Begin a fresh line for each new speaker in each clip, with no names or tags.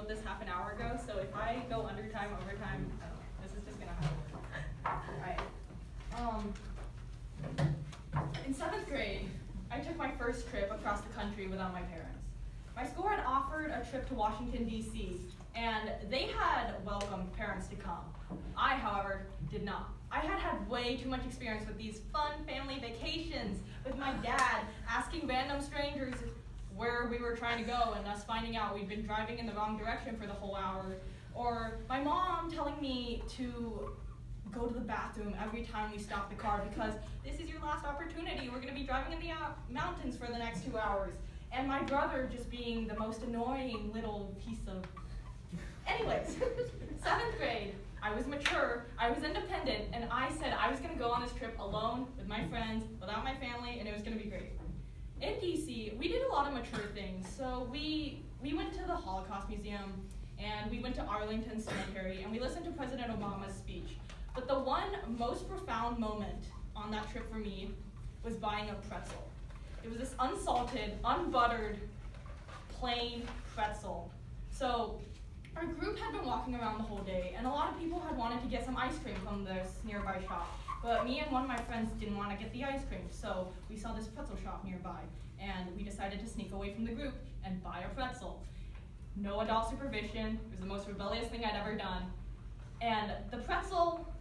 wrote this half an hour ago, so if I go undertime, overtime, I don't know. This is just gonna happen. Alright. In 7th grade, I took my first trip across the country without my parents. My school had offered a trip to Washington, D.C., and they had welcomed parents to come. I, however, did not. I had had way too much experience with these fun family vacations, with my dad asking random strangers where we were trying to go and us finding out we'd been driving in the wrong direction for the whole hour, or my mom telling me to go to the bathroom every time we stopped the car because this is your last opportunity. We're going to be driving in the mountains for the next 2 hours. And my brother just being the most annoying little piece of... Anyways, 7th grade, I was mature, I was independent, and I said I was going to go on this trip alone with my friends, without my family, and it was going to be great. In DC, we did a lot of mature things. So we went to the Holocaust Museum, and we went to Arlington Cemetery, and we listened to President Obama's speech. But the one most profound moment on that trip for me was buying a pretzel. It was this unsalted, unbuttered, plain pretzel. So our group had been walking around the whole day, and a lot of people had wanted to get some ice cream from this nearby shop. But me and one of my friends didn't want to get the ice cream, so we saw this pretzel shop nearby, and we decided to sneak away from the group and buy a pretzel. No adult supervision. It was the most rebellious thing I'd ever done. And the pretzel,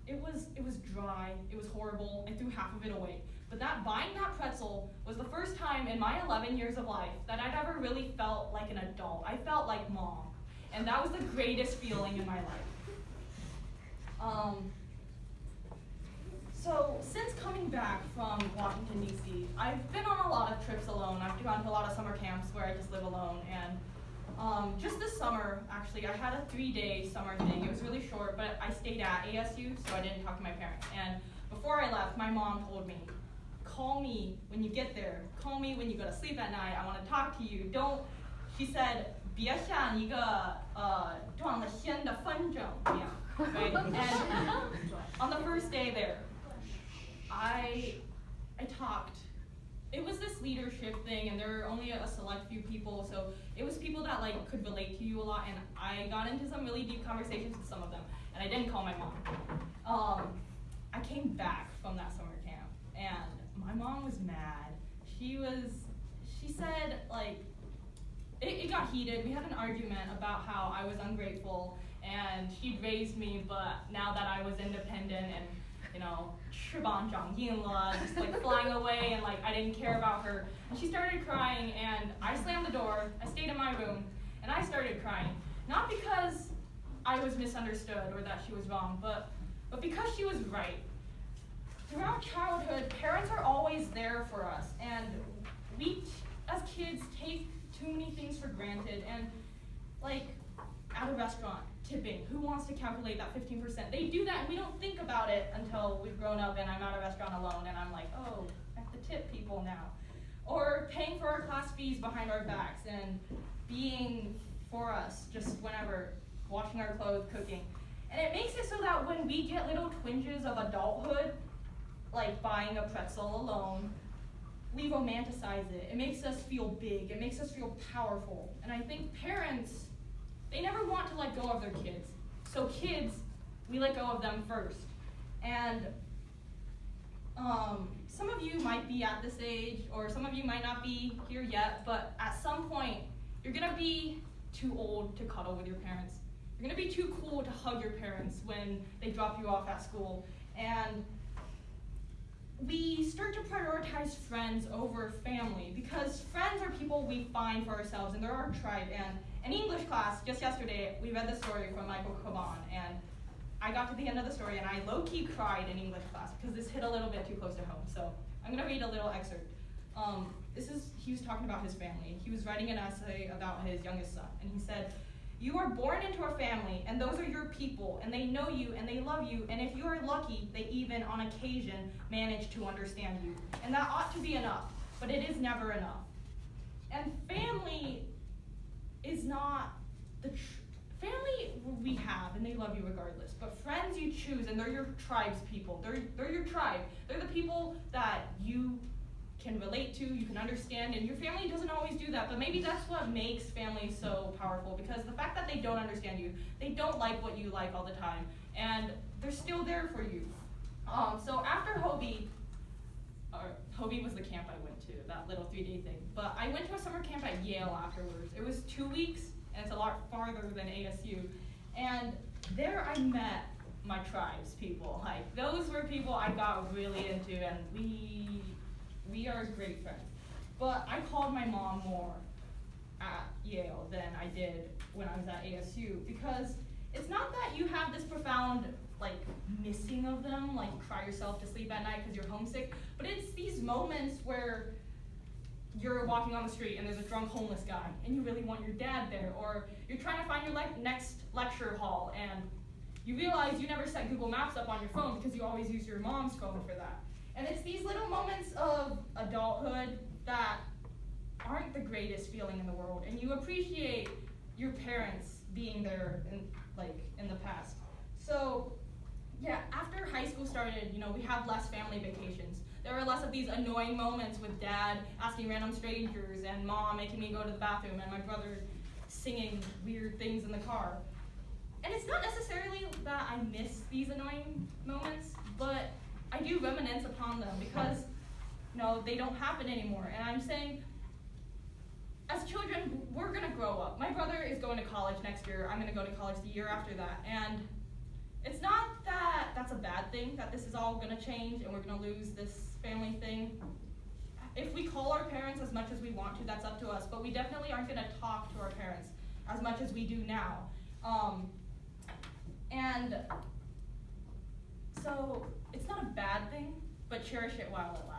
it was dry, it was horrible, I threw half of it away. But buying that pretzel was the first time in my 11 years of life that I'd ever really felt like an adult. I felt like mom. And that was the greatest feeling in my life. So since coming back from Washington, D.C., I've been on a lot of trips alone. I've gone to a lot of summer camps where I just live alone. And just this summer, actually, I had a 3-day summer thing. It was really short, but I stayed at ASU, so I didn't talk to my parents. And before I left, my mom told me, call me when you get there. Call me when you go to sleep at night. I want to talk to you. She said, 别像一个断了线的风筝一样, right? And on the first day there, I talked. It was this leadership thing, and there were only a select few people, so it was people that could relate to you a lot, and I got into some really deep conversations with some of them, and I didn't call my mom. I came back from that summer camp, and my mom was mad. She said, it got heated. We had an argument about how I was ungrateful, and she'd raised me, but now that I was independent and, 翅膀长硬了, just flying away, and I didn't care about her. And she started crying, and I slammed the door. I stayed in my room, and I started crying. Not because I was misunderstood or that she was wrong, but because she was right. Throughout childhood, parents are always there for us, and we, as kids, take too many things for granted. And at a restaurant, tipping, who wants to calculate that 15%? They do that, and we don't think about it until we've grown up and I'm at a restaurant alone, and I'm like, oh, I have to tip people now. Or paying for our class fees behind our backs and being for us just whenever, washing our clothes, cooking. And it makes it so that when we get little twinges of adulthood, like buying a pretzel alone, we romanticize it. It makes us feel big. It makes us feel powerful. And I think parents, they never want to let go of their kids. So kids, we let go of them first. And some of you might be at this age, or some of you might not be here yet, but at some point, you're gonna be too old to cuddle with your parents. You're gonna be too cool to hug your parents when they drop you off at school. And we start to prioritize friends over family, because friends are people we find for ourselves, and they're our tribe. And in English class, just yesterday, we read the story from Michael Caban, and I got to the end of the story, and I low-key cried in English class, because this hit a little bit too close to home. So I'm gonna read a little excerpt. He was talking about his family. He was writing an essay about his youngest son, and he said, "You are born into a family, and those are your people, and they know you, and they love you, and if you are lucky, they even, on occasion, manage to understand you. And that ought to be enough, but it is never enough." And family is not family we have, and they love you regardless, but friends you choose, and they're your tribe's people. They're your tribe. They're the people that you can relate to, you can understand, and your family doesn't always do that, but maybe that's what makes family so powerful, because the fact that they don't understand you, they don't like what you like all the time, and they're still there for you. So after Hobie, Hobie was the camp I went to, that little 3-day thing, but I went to a summer camp at Yale afterwards. It was 2 weeks, and it's a lot farther than ASU, and there I met my tribes people. Like, those were people I got really into, and we are great friends. But I called my mom more at Yale than I did when I was at ASU, because it's not that you have this profound like missing of them, like you cry yourself to sleep at night because you're homesick, but it's these moments where you're walking on the street and there's a drunk homeless guy and you really want your dad there, or you're trying to find your next lecture hall and you realize you never set Google Maps up on your phone because you always use your mom's phone for that. And it's these little moments of adulthood that aren't the greatest feeling in the world, and you appreciate your parents being there in the past. So yeah, after high school started, we had less family vacations. There were less of these annoying moments with dad asking random strangers and mom making me go to the bathroom and my brother singing weird things in the car. And it's not necessarily that I miss these annoying moments, but I do reminisce upon them because they don't happen anymore. And I'm saying, as children, we're gonna grow up. My brother is going to college next year. I'm gonna go to college the year after that. And it's not that that's a bad thing, that this is all gonna change and we're gonna lose this family thing. If we call our parents as much as we want to, that's up to us, but we definitely aren't gonna talk to our parents as much as we do now. And so it's not a bad thing, but cherish it while it lasts.